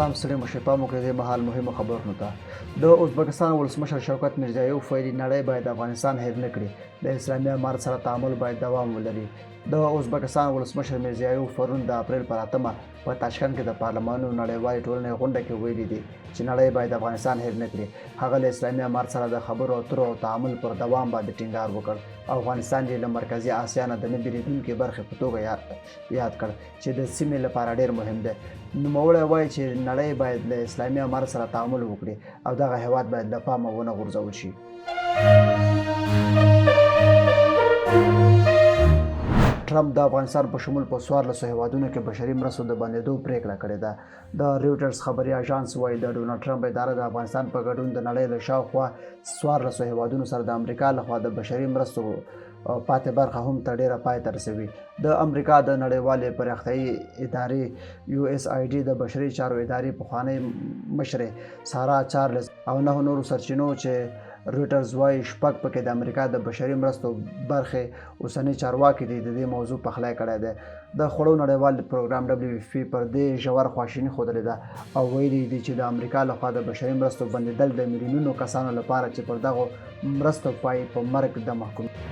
سلام ستړي مشر پام وکړئ د مهال مهمو خبرونو ته د ازبکستان ولسمشر شوکت میرزیایوف ویلي نړۍ باید افغانستان هیر نه کړي د اسلامي امارت سره تعامل باید دوام ولري د ازبکستان ولسمشر میرزیایوف پرون د اپریل پر 8 په تاشکند کې د پارلمانونو نړیوالې ټولنې غونډه کې ویلي دي چې نړۍ باید افغانستان هیر نه کړي هغه له اسلامي امارت سره د خبرو اترو او تعامل پر دوام باندې ټینګار وکړ افغانستان یې له مرکزي اسیا نه د نه بیلیدونکې برخې په توګه یاد کړ چې د سیمې لپاره ډیر مهم دی نوموړی وایي چې نړۍ باید له اسلامي امارت سره تعامل وکړي او دغه هیواد باید له پامه ونه غورځول شي ټرمپ د افغانستان په شمول په 14 هیوادونو کې بشري مرستو د بندېدو پریکړه کړې ده د ریوټرز خبري اژانس وایي د ډونالډ ټرمپ اداره د افغانستان په ګډون د نړۍ له شاوخوا 14 هیوادونو سره د امریکا لخوا د بشري مرستو پاتې برخه هم تر ډیره پای ته رسوي د امریکا د نړیوالې پراختیایي ادارې USAID د بشري چارو ادارې پخوانی مشرې سارا چارلز او نه نورو سرچینو چې رویټرز وایي شپږ پکې د امریکا د بشري مرستو برخې اوسنی چارواکي دي د دې موضوع پخلی کړی دی د خوړو نړیوال پروګرام WFP پر دې ژور خواشیني ښودلې ده او ویلي دي چې د امریکا لخوا د بشري مرستو بندېدل د میلیونونو کسانو لپاره چې پر دغو مرستو پای په مرګ د محکوم